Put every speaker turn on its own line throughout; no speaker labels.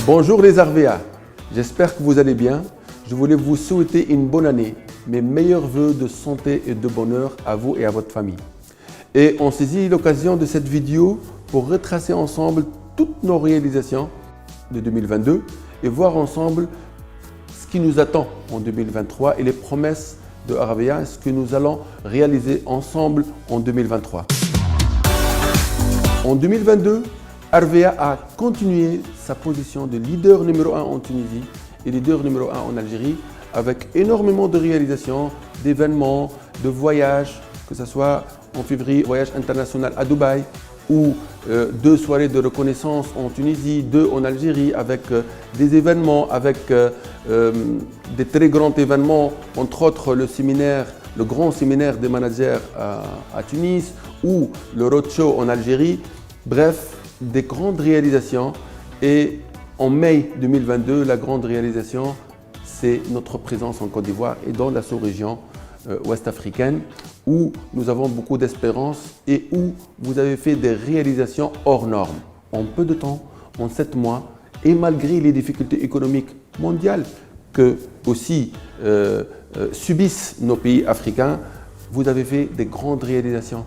Bonjour les Arvéas, j'espère que vous allez bien. Je voulais vous souhaiter une bonne année, mes meilleurs vœux de santé et de bonheur à vous et à votre famille. Et on saisit l'occasion de cette vidéo pour retracer ensemble toutes nos réalisations de 2022 et voir ensemble ce qui nous attend en 2023 et les promesses de Arvéa, ce que nous allons réaliser ensemble en 2023. En 2022, Arvéa a continué sa position de leader numéro 1 en Tunisie et leader numéro 1 en Algérie avec énormément de réalisations, d'événements, de voyages, que ce soit en février, voyage international à Dubaï ou 2 soirées de reconnaissance en Tunisie, 2 en Algérie avec des événements, avec des très grands événements, entre autres le grand séminaire des managers à Tunis ou le roadshow en Algérie. Bref, des grandes réalisations et en mai 2022, la grande réalisation, c'est notre présence en Côte d'Ivoire et dans la sous-région ouest africaine où nous avons beaucoup d'espérance et où vous avez fait des réalisations hors normes en peu de temps, en 7 mois et malgré les difficultés économiques mondiales que aussi subissent nos pays africains, vous avez fait des grandes réalisations.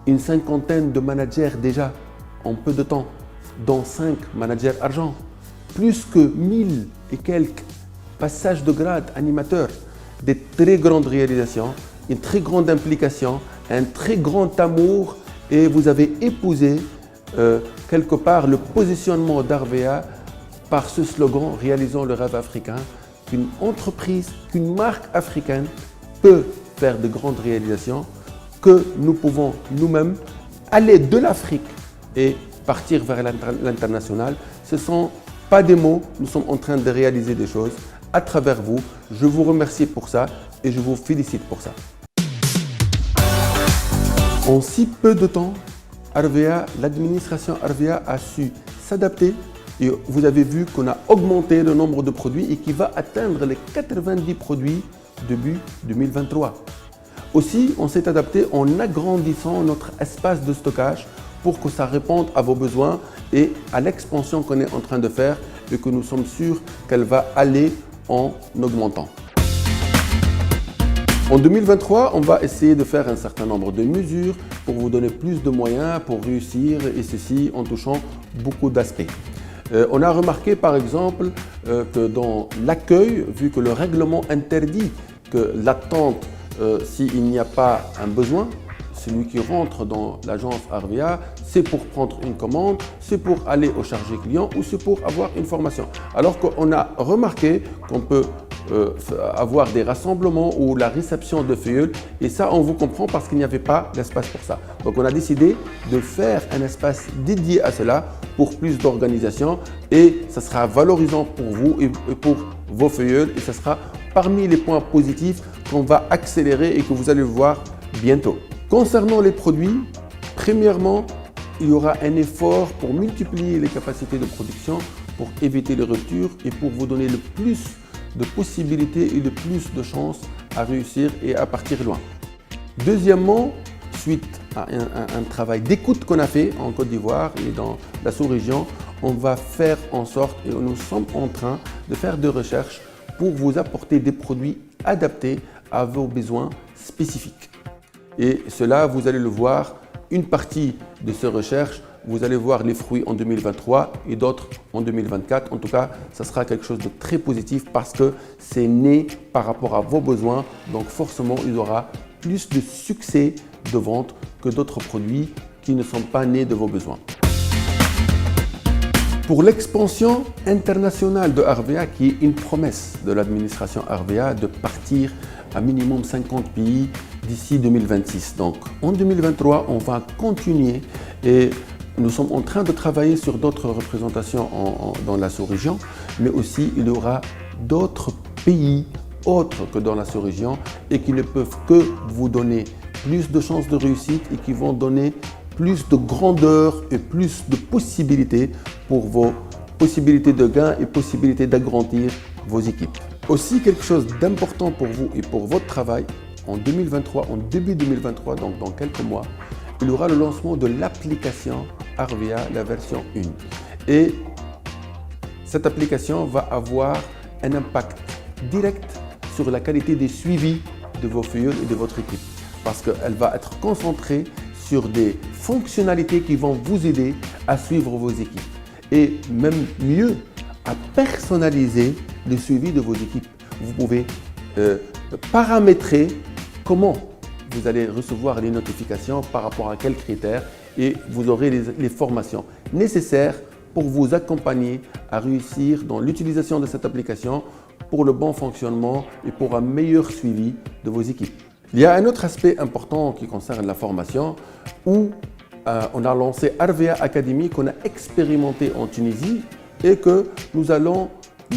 Une cinquantaine de managers déjà en peu de temps, dont 5 managers argent, plus que 1000 et quelques passages de grade animateurs, des très grandes réalisations, une très grande implication, un très grand amour et vous avez épousé quelque part le positionnement d'Arvéa par ce slogan « Réalisons le rêve africain », qu'une entreprise, qu'une marque africaine peut faire de grandes réalisations, que nous pouvons nous-mêmes aller de l'Afrique et partir vers l'international. Ce ne sont pas des mots, nous sommes en train de réaliser des choses à travers vous. Je vous remercie pour ça et je vous félicite pour ça. En si peu de temps, l'administration Arvéa a su s'adapter et vous avez vu qu'on a augmenté le nombre de produits et qui va atteindre les 90 produits début 2023. Aussi, on s'est adapté en agrandissant notre espace de stockage pour que ça réponde à vos besoins et à l'expansion qu'on est en train de faire et que nous sommes sûrs qu'elle va aller en augmentant. En 2023, on va essayer de faire un certain nombre de mesures pour vous donner plus de moyens pour réussir et ceci en touchant beaucoup d'aspects. On a remarqué par exemple que dans l'accueil, vu que le règlement interdit que l'attente, s'il n'y a pas un besoin, celui qui rentre dans l'agence Arvéa, c'est pour prendre une commande, c'est pour aller au chargé client ou c'est pour avoir une formation. Alors qu'on a remarqué qu'on peut avoir des rassemblements ou la réception de feuillets et ça on vous comprend parce qu'il n'y avait pas d'espace pour ça. Donc on a décidé de faire un espace dédié à cela pour plus d'organisation et ça sera valorisant pour vous et pour vos feuillets et ça sera parmi les points positifs qu'on va accélérer et que vous allez voir bientôt. Concernant les produits, premièrement, il y aura un effort pour multiplier les capacités de production, pour éviter les ruptures et pour vous donner le plus de possibilités et le plus de chances à réussir et à partir loin. Deuxièmement, suite à un travail d'écoute qu'on a fait en Côte d'Ivoire et dans la sous-région, on va faire en sorte et nous sommes en train de faire des recherches pour vous apporter des produits adaptés à vos besoins spécifiques. Et cela, vous allez le voir, une partie de ces recherches, vous allez voir les fruits en 2023 et d'autres en 2024. En tout cas, ça sera quelque chose de très positif parce que c'est né par rapport à vos besoins. Donc forcément, il y aura plus de succès de vente que d'autres produits qui ne sont pas nés de vos besoins. Pour l'expansion internationale de Arvéa, qui est une promesse de l'administration Arvéa de partir à minimum 50 pays d'ici 2026. Donc en 2023, on va continuer et nous sommes en train de travailler sur d'autres représentations dans la sous-région, mais aussi il y aura d'autres pays autres que dans la sous-région et qui ne peuvent que vous donner plus de chances de réussite et qui vont donner plus de grandeur et plus de possibilités pour vos possibilités de gain et possibilités d'agrandir vos équipes. Aussi quelque chose d'important pour vous et pour votre travail, en 2023, en début 2023, donc dans quelques mois, il y aura le lancement de l'application Arvea, la version 1. Et cette application va avoir un impact direct sur la qualité des suivis de vos filleuls et de votre équipe. Parce qu'elle va être concentrée sur des fonctionnalités qui vont vous aider à suivre vos équipes. Et même mieux, à personnaliser le suivi de vos équipes. Vous pouvez paramétrer comment vous allez recevoir les notifications, par rapport à quels critères, et vous aurez les formations nécessaires pour vous accompagner à réussir dans l'utilisation de cette application pour le bon fonctionnement et pour un meilleur suivi de vos équipes. Il y a un autre aspect important qui concerne la formation où on a lancé Arvea Academy qu'on a expérimenté en Tunisie et que nous allons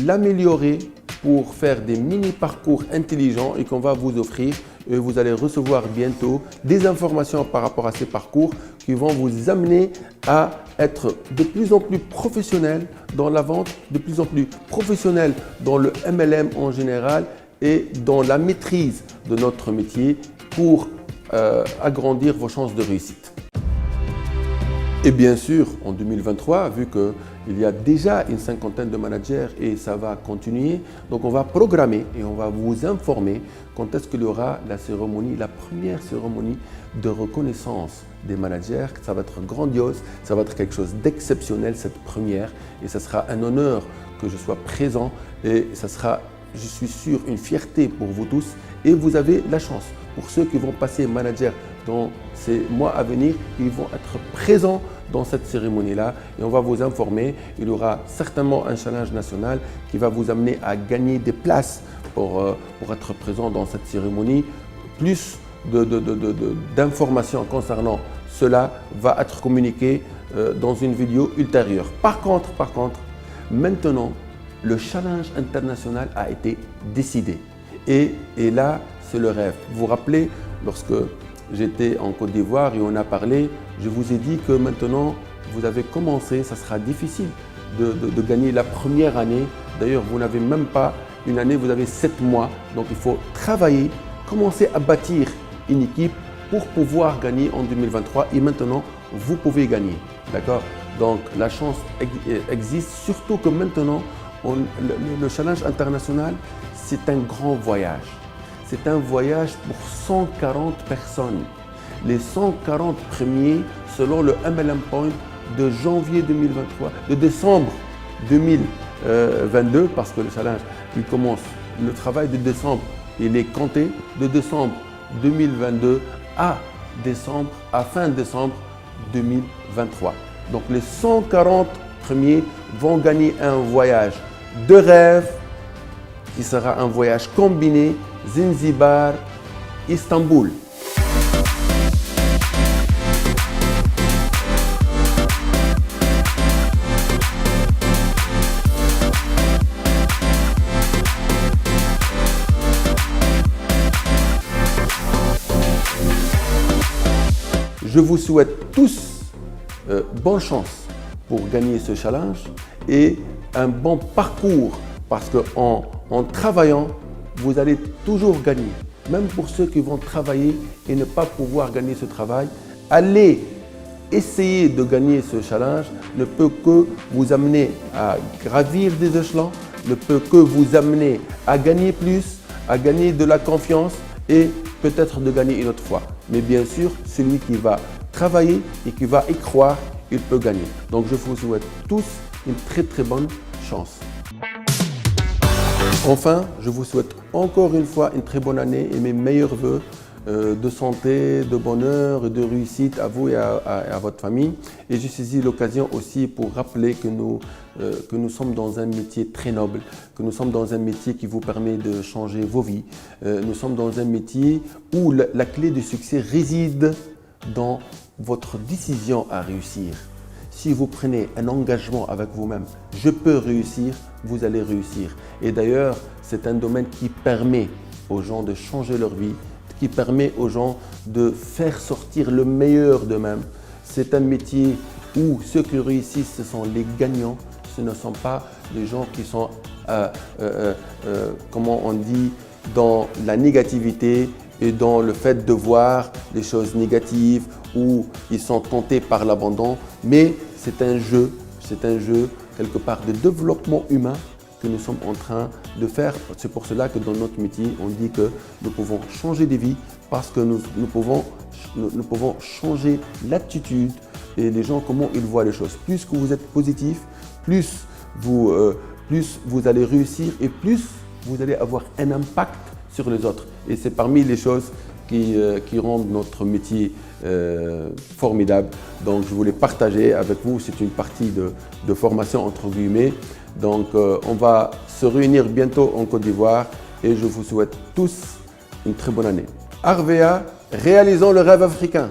l'améliorer pour faire des mini-parcours intelligents et qu'on va vous offrir. Et vous allez recevoir bientôt des informations par rapport à ces parcours qui vont vous amener à être de plus en plus professionnel dans la vente, de plus en plus professionnel dans le MLM en général et dans la maîtrise de notre métier pour agrandir vos chances de réussite. Et bien sûr, en 2023, vu qu'il y a déjà une cinquantaine de managers et ça va continuer, donc on va programmer et on va vous informer quand est-ce qu'il y aura la cérémonie, la première cérémonie de reconnaissance des managers. Ça va être grandiose, ça va être quelque chose d'exceptionnel cette première et ça sera un honneur que je sois présent et ça sera, je suis sûr, une fierté pour vous tous et vous avez la chance. Pour ceux qui vont passer manager dans ces mois à venir, ils vont être présents dans cette cérémonie-là et on va vous informer. Il y aura certainement un challenge national qui va vous amener à gagner des places pour être présent dans cette cérémonie. Plus d'informations concernant cela va être communiqué dans une vidéo ultérieure. Par contre, maintenant, le challenge international a été décidé. Et là, c'est le rêve. Vous vous rappelez, lorsque j'étais en Côte d'Ivoire et on a parlé, je vous ai dit que maintenant, vous avez commencé, ça sera difficile de gagner la première année. D'ailleurs, vous n'avez même pas une année, vous avez 7 mois. Donc, il faut travailler, commencer à bâtir une équipe pour pouvoir gagner en 2023. Et maintenant, vous pouvez gagner. D'accord? Donc, la chance existe, surtout que maintenant, le challenge international, c'est un grand voyage. C'est un voyage pour 140 personnes. Les 140 premiers, selon le MLM Point, de janvier 2023, de décembre 2022, parce que le challenge, il commence, le travail de décembre, il est compté de décembre 2022 à fin décembre 2023. Donc les 140 premiers vont gagner un voyage de rêve qui sera un voyage combiné Zanzibar, Istanbul. Je vous souhaite tous bonne chance pour gagner ce challenge et un bon parcours parce qu'en travaillant, vous allez toujours gagner. Même pour ceux qui vont travailler et ne pas pouvoir gagner ce travail, allez essayer de gagner ce challenge ne peut que vous amener à gravir des échelons, ne peut que vous amener à gagner plus, à gagner de la confiance et peut-être de gagner une autre fois. Mais bien sûr, celui qui va travailler et qui va y croire, il peut gagner. Donc je vous souhaite tous une très bonne chance. Enfin, je vous souhaite encore une fois une très bonne année et mes meilleurs vœux de santé, de bonheur et de réussite à vous et à votre famille. Et j'ai saisi l'occasion aussi pour rappeler que nous sommes dans un métier très noble, que nous sommes dans un métier qui vous permet de changer vos vies. Nous sommes dans un métier où la clé du succès réside dans votre décision à réussir. Si vous prenez un engagement avec vous-même, je peux réussir, vous allez réussir. Et d'ailleurs, c'est un domaine qui permet aux gens de changer leur vie, qui permet aux gens de faire sortir le meilleur d'eux-mêmes. C'est un métier où ceux qui réussissent, ce sont les gagnants. Ce ne sont pas les gens qui sont, comment on dit, dans la négativité et dans le fait de voir les choses négatives ou ils sont tentés par l'abandon, mais c'est un jeu quelque part de développement humain que nous sommes en train de faire. C'est pour cela que dans notre métier, on dit que nous pouvons changer des vies parce que nous pouvons changer l'attitude et les gens, comment ils voient les choses. Plus que vous êtes positif, plus vous allez réussir et plus vous allez avoir un impact sur les autres. Et c'est parmi les choses qui rendent notre métier formidable. Donc je voulais partager avec vous, c'est une partie de formation entre guillemets. Donc on va se réunir bientôt en Côte d'Ivoire et je vous souhaite tous une très bonne année. Arvea, réalisons le rêve africain.